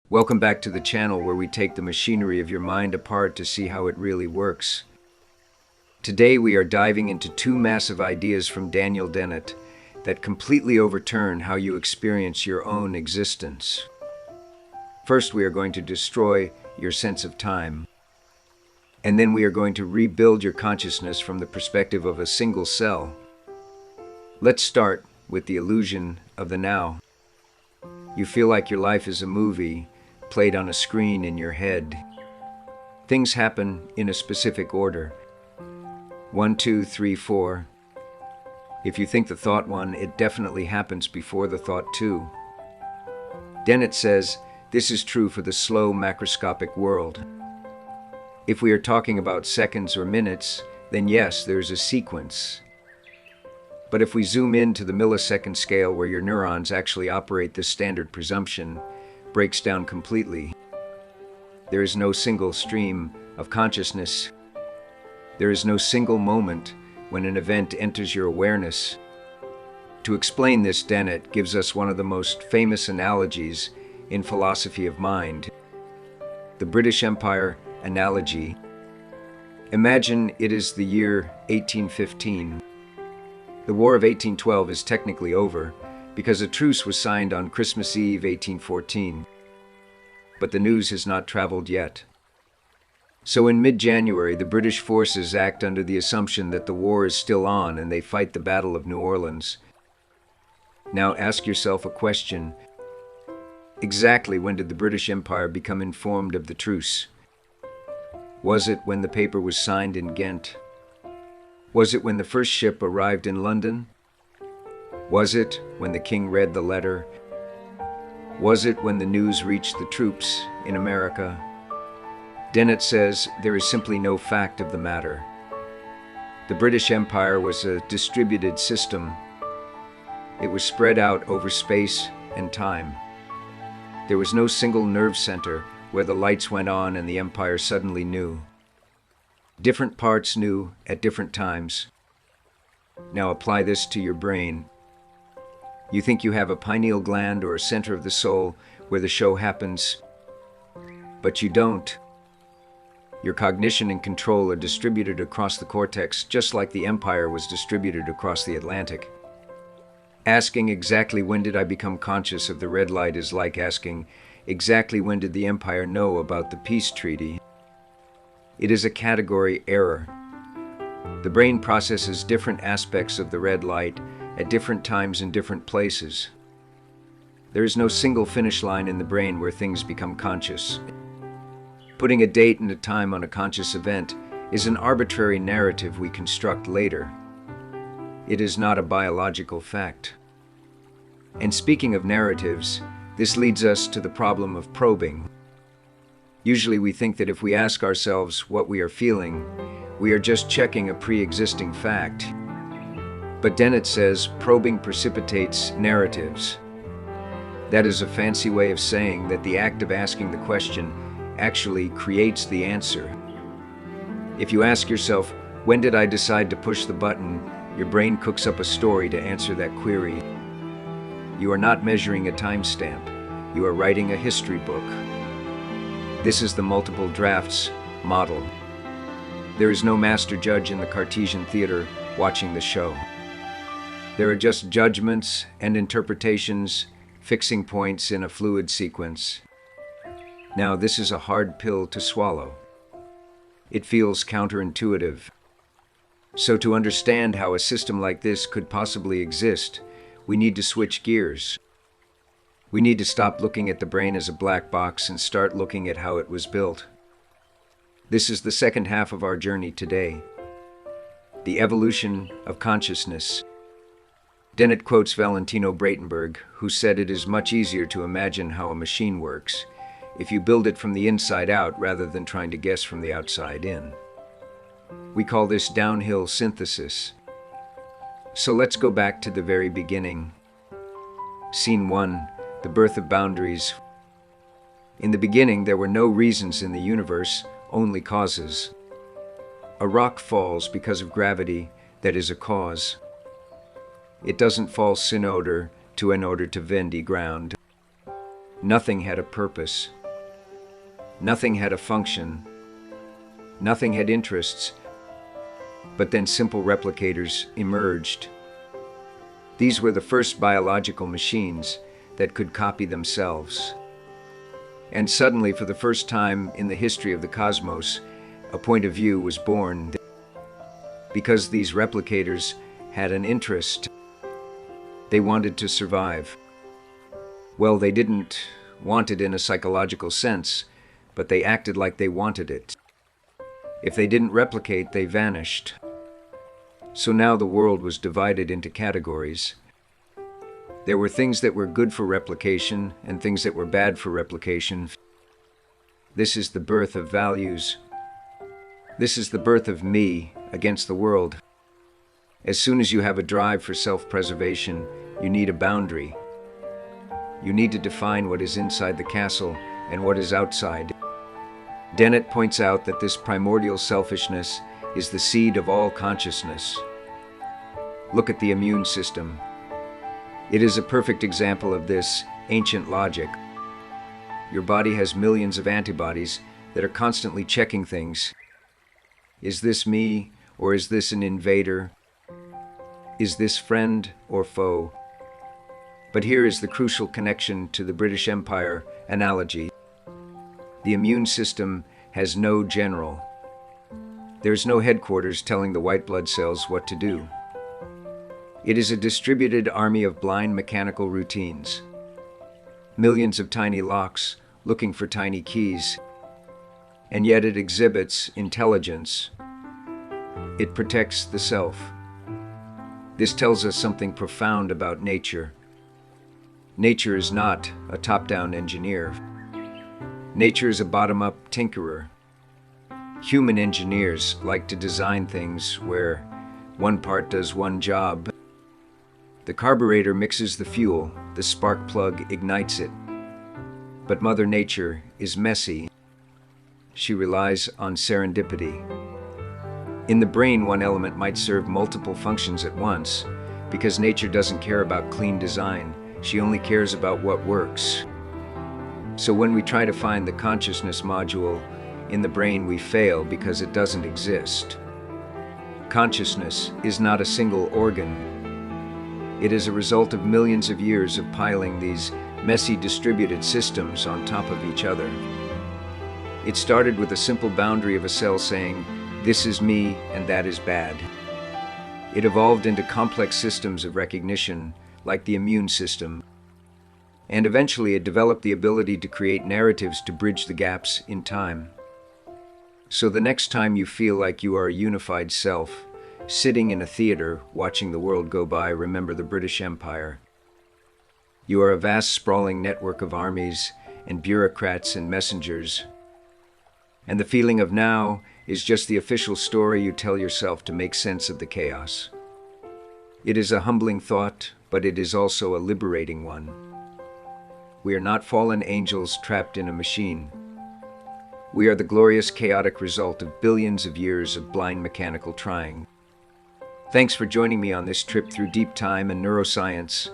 Welcome back to the channel where we take the machinery of your mind apart to see how it really works. Today we are diving into two massive ideas from Daniel Dennett that completely overturn how you experience your own existence. First, we are going to destroy your sense of time. And then we are going to rebuild your consciousness from the perspective of a single cell. Let's start with the illusion of the now. You feel like your life is a movie played on a screen in your head. Things happen in a specific order. 1, 2, 3, 4. If you think the thought 1, it definitely happens before the thought 2. Dennett says this is true for the slow macroscopic world. If we are talking about seconds or minutes, then yes, there's a sequence. But if we zoom in to the millisecond scale where your neurons actually operate, this standard presumption breaks down completely. There is no single stream of consciousness. There is no single moment when an event enters your awareness. To explain this, Dennett gives us one of the most famous analogies in philosophy of mind, the British Empire analogy. Imagine it is the year 1815. The War of 1812 is technically over because a truce was signed on Christmas Eve 1814. But the news has not traveled yet. So in mid-January, the British forces act under the assumption that the war is still on and they fight the Battle of New Orleans. Now ask yourself a question. Exactly when did the British Empire become informed of the truce? Was it when the paper was signed in Ghent? Was it when the first ship arrived in London? Was it when the king read the letter? Was it when the news reached the troops in America? Dennett says there is simply no fact of the matter. The British Empire was a distributed system. It was spread out over space and time. There was no single nerve center where the lights went on and the empire suddenly knew. Different parts knew at different times. Now apply this to your brain. You think you have a pineal gland or a center of the soul where the show happens, but you don't. Your cognition and control are distributed across the cortex, just like the empire was distributed across the Atlantic. Asking exactly when did I become conscious of the red light is like asking exactly when did the empire know about the peace treaty. It is a category error. The brain processes different aspects of the red light at different times in different places. There is no single finish line in the brain where things become conscious. Putting a date and a time on a conscious event is an arbitrary narrative we construct later. It is not a biological fact. And speaking of narratives, this leads us to the problem of probing. Usually we think that if we ask ourselves what we are feeling, we are just checking a pre-existing fact. But Dennett says probing precipitates narratives. That is a fancy way of saying that the act of asking the question actually creates the answer. If you ask yourself, when did I decide to push the button, your brain cooks up a story to answer that query. You are not measuring a timestamp. You are writing a history book. This is the multiple drafts model. There is no master judge in the Cartesian Theater watching the show. There are just judgments and interpretations, fixing points in a fluid sequence. Now, this is a hard pill to swallow. It feels counterintuitive. So to understand how a system like this could possibly exist, we need to switch gears. We need to stop looking at the brain as a black box and start looking at how it was built. This is the second half of our journey today. The evolution of consciousness. Dennett quotes Valentino Breitenberg, who said it is much easier to imagine how a machine works if you build it from the inside out rather than trying to guess from the outside in. We call this downhill synthesis. So let's go back to the very beginning. Scene 1, the birth of boundaries. In the beginning, there were no reasons in the universe, only causes. A rock falls because of gravity, that is a cause. It doesn't fall synodor to an order to vendi ground. Nothing had a purpose. Nothing had a function. Nothing had interests. But then simple replicators emerged. These were the first biological machines that could copy themselves. And suddenly, for the first time in the history of the cosmos, a point of view was born. Because these replicators had an interest. They wanted to survive. Well, they didn't want it in a psychological sense, but they acted like they wanted it. If they didn't replicate, they vanished. So now the world was divided into categories. There were things that were good for replication and things that were bad for replication. This is the birth of values. This is the birth of me against the world. As soon as you have a drive for self-preservation, you need a boundary. You need to define what is inside the castle and what is outside. Dennett points out that this primordial selfishness is the seed of all consciousness. Look at the immune system. It is a perfect example of this ancient logic. Your body has millions of antibodies that are constantly checking things. Is this me, or is this an invader? Is this friend or foe? But here is the crucial connection to the British Empire analogy. The immune system has no general. There's no headquarters telling the white blood cells what to do. It is a distributed army of blind mechanical routines. Millions of tiny locks looking for tiny keys. And yet it exhibits intelligence. It protects the self. This tells us something profound about nature. Nature is not a top-down engineer. Nature is a bottom-up tinkerer. Human engineers like to design things where one part does one job. The carburetor mixes the fuel, the spark plug ignites it. But Mother Nature is messy. She relies on serendipity. In the brain, one element might serve multiple functions at once, because nature doesn't care about clean design. She only cares about what works. So when we try to find the consciousness module in the brain, we fail because it doesn't exist. Consciousness is not a single organ. It is a result of millions of years of piling these messy distributed systems on top of each other. It started with a simple boundary of a cell saying, "This is me and that is bad." It evolved into complex systems of recognition, like the immune system. And eventually it developed the ability to create narratives to bridge the gaps in time. So the next time you feel like you are a unified self, sitting in a theater watching the world go by, remember the British Empire. You are a vast sprawling network of armies and bureaucrats and messengers. And the feeling of now is just the official story you tell yourself to make sense of the chaos. It is a humbling thought, but it is also a liberating one. We are not fallen angels trapped in a machine. We are the glorious chaotic result of billions of years of blind mechanical trying. Thanks for joining me on this trip through deep time and neuroscience.